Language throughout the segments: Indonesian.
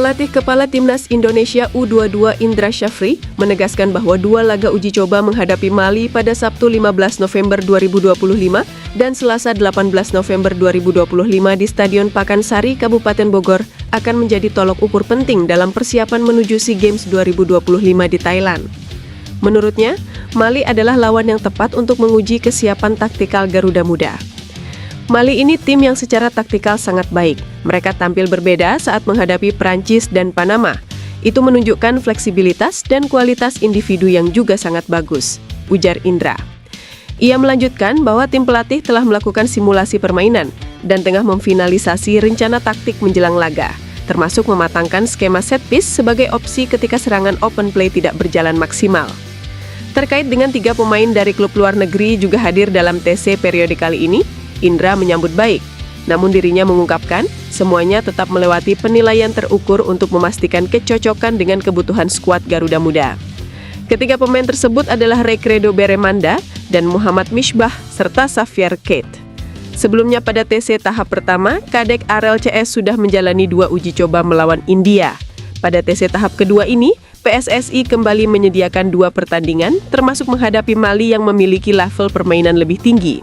Pelatih Kepala Timnas Indonesia U22 Indra Syafri menegaskan bahwa 2 laga uji coba menghadapi Mali pada Sabtu 15 November 2025 dan Selasa 18 November 2025 di Stadion Pakansari, Kabupaten Bogor akan menjadi tolok ukur penting dalam persiapan menuju SEA Games 2025 di Thailand. Menurutnya, Mali adalah lawan yang tepat untuk menguji kesiapan taktikal Garuda Muda. Mali ini tim yang secara taktikal sangat baik. Mereka tampil berbeda saat menghadapi Prancis dan Panama. Itu menunjukkan fleksibilitas dan kualitas individu yang juga sangat bagus, ujar Indra. Ia melanjutkan bahwa tim pelatih telah melakukan simulasi permainan dan tengah memfinalisasi rencana taktik menjelang laga, termasuk mematangkan skema set piece sebagai opsi ketika serangan open play tidak berjalan maksimal. Terkait dengan 3 pemain dari klub luar negeri juga hadir dalam TC periode kali ini, Indra menyambut baik, namun dirinya mengungkapkan semuanya tetap melewati penilaian terukur untuk memastikan kecocokan dengan kebutuhan skuad Garuda Muda. Ketiga pemain tersebut adalah Rekredo Beremanda dan Muhammad Misbah serta Xavier Keith. Sebelumnya pada TC tahap pertama, Kadek Arel CS sudah menjalani 2 uji coba melawan India. Pada TC tahap kedua ini, PSSI kembali menyediakan 2 pertandingan, termasuk menghadapi Mali yang memiliki level permainan lebih tinggi.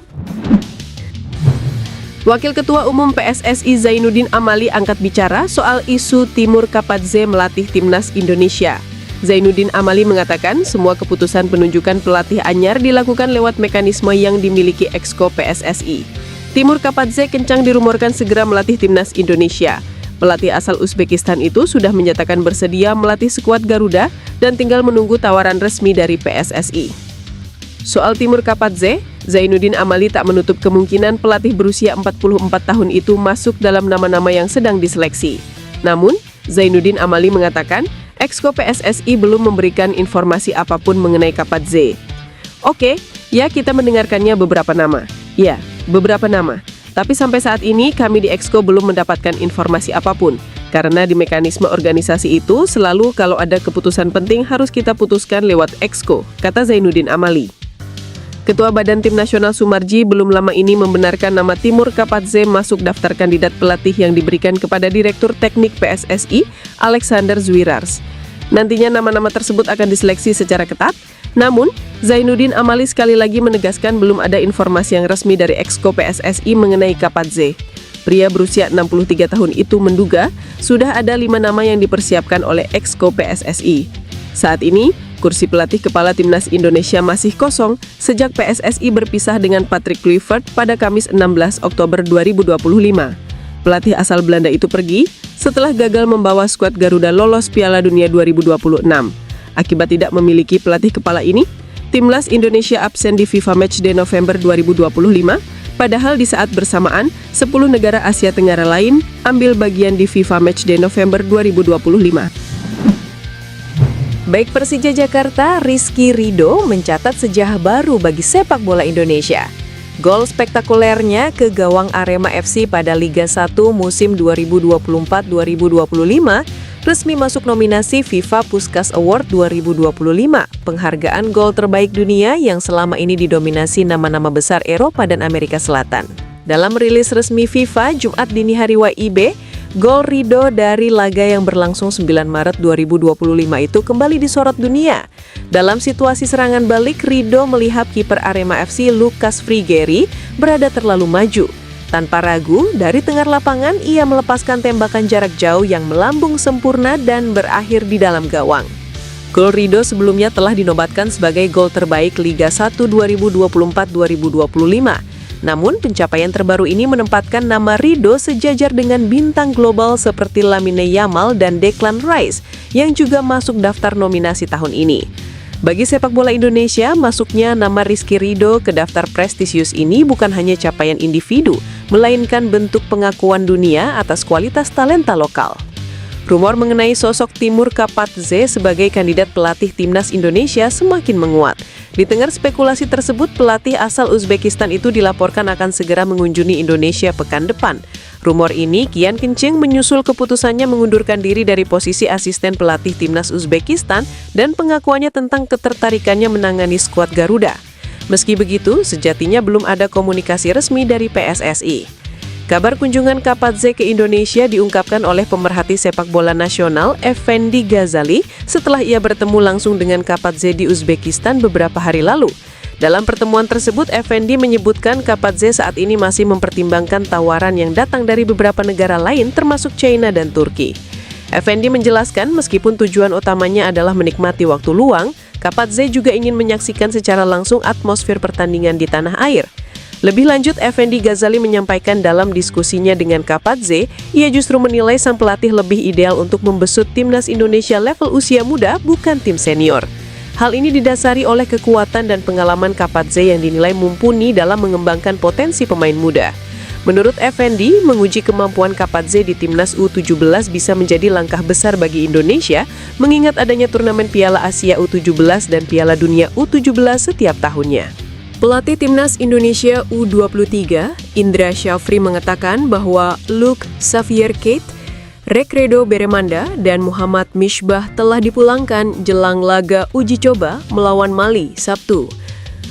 Wakil Ketua Umum PSSI Zainuddin Amali angkat bicara soal isu Timur Kapadze melatih Timnas Indonesia. Zainuddin Amali mengatakan semua keputusan penunjukan pelatih anyar dilakukan lewat mekanisme yang dimiliki Exco PSSI. Timur Kapadze kencang dirumorkan segera melatih Timnas Indonesia. Pelatih asal Uzbekistan itu sudah menyatakan bersedia melatih skuad Garuda dan tinggal menunggu tawaran resmi dari PSSI. Soal Timur Kapadze, Zainuddin Amali tak menutup kemungkinan pelatih berusia 44 tahun itu masuk dalam nama-nama yang sedang diseleksi. Namun, Zainuddin Amali mengatakan, Exco PSSI belum memberikan informasi apapun mengenai Kapadze. Oke, ya kita mendengarkannya beberapa nama. Ya, beberapa nama. Tapi sampai saat ini kami di Exco belum mendapatkan informasi apapun. Karena di mekanisme organisasi itu selalu kalau ada keputusan penting harus kita putuskan lewat Exco, kata Zainuddin Amali. Ketua Badan Tim Nasional Sumarji belum lama ini membenarkan nama Timur Kapadze masuk daftar kandidat pelatih yang diberikan kepada Direktur Teknik PSSI, Alexander Zwirars. Nantinya nama-nama tersebut akan diseleksi secara ketat, namun Zainuddin Amali sekali lagi menegaskan belum ada informasi yang resmi dari Exco PSSI mengenai Kapadze. Pria berusia 63 tahun itu menduga sudah ada 5 nama yang dipersiapkan oleh Exco PSSI. Saat ini, kursi pelatih kepala Timnas Indonesia masih kosong sejak PSSI berpisah dengan Patrick Kluivert pada Kamis 16 Oktober 2025. Pelatih asal Belanda itu pergi setelah gagal membawa skuad Garuda lolos Piala Dunia 2026. Akibat tidak memiliki pelatih kepala ini, Timnas Indonesia absen di FIFA Matchday November 2025, padahal di saat bersamaan, 10 negara Asia Tenggara lain ambil bagian di FIFA Matchday November 2025. Baik Persija Jakarta, Rizky Ridho mencatat sejarah baru bagi sepak bola Indonesia. Gol spektakulernya ke gawang Arema FC pada Liga 1 musim 2024-2025 resmi masuk nominasi FIFA Puskás Award 2025, penghargaan gol terbaik dunia yang selama ini didominasi nama-nama besar Eropa dan Amerika Selatan. Dalam rilis resmi FIFA Jumat dini hari WIB, gol Ridho dari laga yang berlangsung 9 Maret 2025 itu kembali disorot dunia. Dalam situasi serangan balik, Ridho melihat kiper Arema FC Lucas Frigeri berada terlalu maju. Tanpa ragu, dari tengah lapangan ia melepaskan tembakan jarak jauh yang melambung sempurna dan berakhir di dalam gawang. Gol Ridho sebelumnya telah dinobatkan sebagai gol terbaik Liga 1 2024-2025. Namun, pencapaian terbaru ini menempatkan nama Ridho sejajar dengan bintang global seperti Lamine Yamal dan Declan Rice yang juga masuk daftar nominasi tahun ini. Bagi sepak bola Indonesia, masuknya nama Rizky Ridho ke daftar prestisius ini bukan hanya capaian individu, melainkan bentuk pengakuan dunia atas kualitas talenta lokal. Rumor mengenai sosok Timur Kapadze sebagai kandidat pelatih Timnas Indonesia semakin menguat. Di tengah spekulasi tersebut, pelatih asal Uzbekistan itu dilaporkan akan segera mengunjungi Indonesia pekan depan. Rumor ini kian kencang menyusul keputusannya mengundurkan diri dari posisi asisten pelatih Timnas Uzbekistan dan pengakuannya tentang ketertarikannya menangani skuad Garuda. Meski begitu, sejatinya belum ada komunikasi resmi dari PSSI. Kabar kunjungan Kapadze ke Indonesia diungkapkan oleh pemerhati sepak bola nasional Effendi Ghazali setelah ia bertemu langsung dengan Kapadze di Uzbekistan beberapa hari lalu. Dalam pertemuan tersebut, Effendi menyebutkan Kapadze saat ini masih mempertimbangkan tawaran yang datang dari beberapa negara lain termasuk China dan Turki. Effendi menjelaskan meskipun tujuan utamanya adalah menikmati waktu luang, Kapadze juga ingin menyaksikan secara langsung atmosfer pertandingan di tanah air. Lebih lanjut, Effendi Ghazali menyampaikan dalam diskusinya dengan Kapadze, ia justru menilai sang pelatih lebih ideal untuk membesut timnas Indonesia level usia muda, bukan tim senior. Hal ini didasari oleh kekuatan dan pengalaman Kapadze yang dinilai mumpuni dalam mengembangkan potensi pemain muda. Menurut Effendi, menguji kemampuan Kapadze di timnas U17 bisa menjadi langkah besar bagi Indonesia, mengingat adanya turnamen Piala Asia U17 dan Piala Dunia U17 setiap tahunnya. Pelatih timnas Indonesia U23, Indra Syafri mengatakan bahwa Luke Xavier Keith, Rekredo Beremanda, dan Muhammad Misbah telah dipulangkan jelang laga uji coba melawan Mali Sabtu.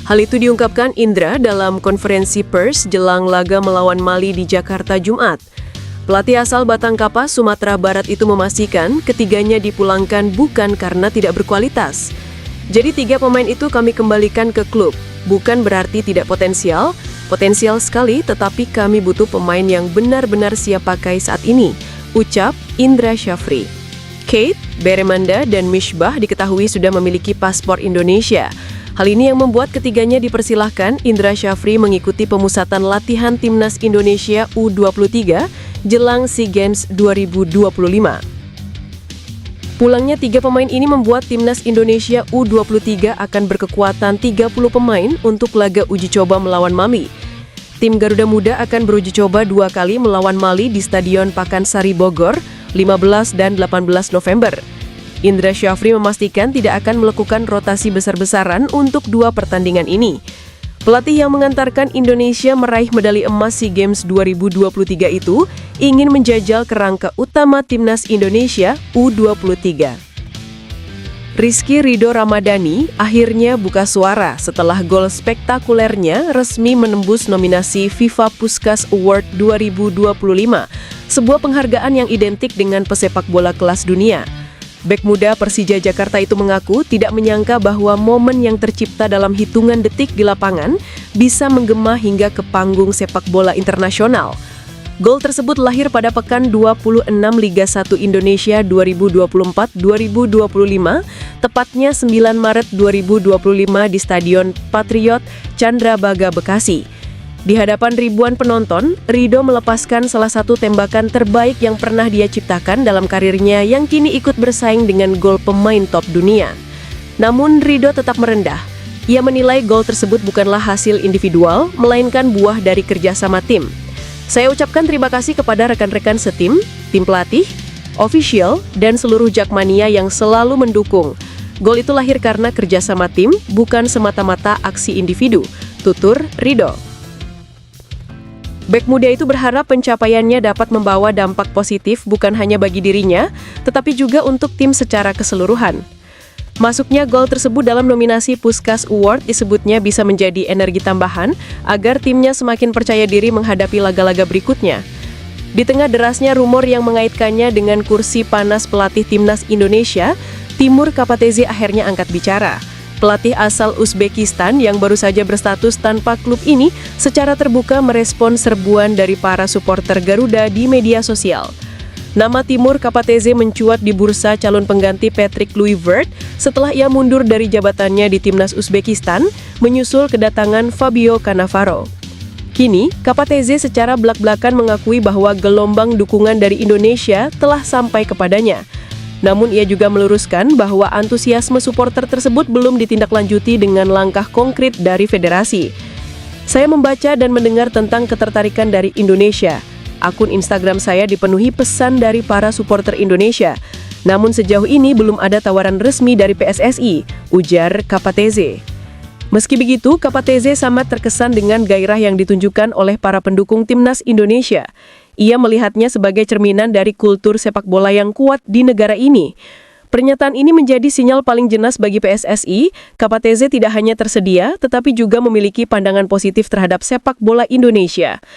Hal itu diungkapkan Indra dalam konferensi pers jelang laga melawan Mali di Jakarta Jumat. Pelatih asal Batangkapas, Sumatera Barat itu memastikan ketiganya dipulangkan bukan karena tidak berkualitas. Jadi 3 pemain itu kami kembalikan ke klub. Bukan berarti tidak potensial sekali, tetapi kami butuh pemain yang benar-benar siap pakai saat ini, ucap Indra Syafri. Kate, Beremanda, dan Misbah diketahui sudah memiliki paspor Indonesia. Hal ini yang membuat ketiganya dipersilahkan Indra Syafri mengikuti pemusatan latihan timnas Indonesia U23 jelang SEA Games 2025. Pulangnya 3 pemain ini membuat timnas Indonesia U23 akan berkekuatan 30 pemain untuk laga uji coba melawan Mali. Tim Garuda Muda akan beruji coba 2 kali melawan Mali di Stadion Pakansari Bogor, 15 dan 18 November. Indra Syafri memastikan tidak akan melakukan rotasi besar-besaran untuk 2 pertandingan ini. Pelatih yang mengantarkan Indonesia meraih medali emas SEA Games 2023 itu ingin menjajal kerangka utama timnas Indonesia U23. Rizky Ridho Ramadhani akhirnya buka suara setelah gol spektakulernya resmi menembus nominasi FIFA Puskás Award 2025, sebuah penghargaan yang identik dengan pesepak bola kelas dunia. Bek muda Persija Jakarta itu mengaku tidak menyangka bahwa momen yang tercipta dalam hitungan detik di lapangan bisa menggema hingga ke panggung sepak bola internasional. Gol tersebut lahir pada pekan 26 Liga 1 Indonesia 2024-2025, tepatnya 9 Maret 2025 di Stadion Patriot Candrabaga, Bekasi. Di hadapan ribuan penonton, Ridho melepaskan salah satu tembakan terbaik yang pernah dia ciptakan dalam karirnya yang kini ikut bersaing dengan gol pemain top dunia. Namun Ridho tetap merendah. Ia menilai gol tersebut bukanlah hasil individual, melainkan buah dari kerjasama tim. Saya ucapkan terima kasih kepada rekan-rekan setim, tim pelatih, official, dan seluruh Jakmania yang selalu mendukung. Gol itu lahir karena kerjasama tim, bukan semata-mata aksi individu, tutur Ridho. Bek muda itu berharap pencapaiannya dapat membawa dampak positif bukan hanya bagi dirinya, tetapi juga untuk tim secara keseluruhan. Masuknya gol tersebut dalam nominasi Puskás Award disebutnya bisa menjadi energi tambahan agar timnya semakin percaya diri menghadapi laga-laga berikutnya. Di tengah derasnya rumor yang mengaitkannya dengan kursi panas pelatih timnas Indonesia, Timur Kapadze akhirnya angkat bicara. Pelatih asal Uzbekistan yang baru saja berstatus tanpa klub ini secara terbuka merespon serbuan dari para supporter Garuda di media sosial. Nama Timur Kapadze mencuat di bursa calon pengganti Patrick Kluivert setelah ia mundur dari jabatannya di timnas Uzbekistan, menyusul kedatangan Fabio Cannavaro. Kini, Kapadze secara belak-belakan mengakui bahwa gelombang dukungan dari Indonesia telah sampai kepadanya. Namun ia juga meluruskan bahwa antusiasme supporter tersebut belum ditindaklanjuti dengan langkah konkret dari federasi. Saya membaca dan mendengar tentang ketertarikan dari Indonesia. Akun Instagram saya dipenuhi pesan dari para supporter Indonesia. Namun sejauh ini belum ada tawaran resmi dari PSSI, ujar Kapadze. Meski begitu, Kapadze sangat terkesan dengan gairah yang ditunjukkan oleh para pendukung timnas Indonesia. Ia melihatnya sebagai cerminan dari kultur sepak bola yang kuat di negara ini. Pernyataan ini menjadi sinyal paling jelas bagi PSSI. Kapadze tidak hanya tersedia, tetapi juga memiliki pandangan positif terhadap sepak bola Indonesia.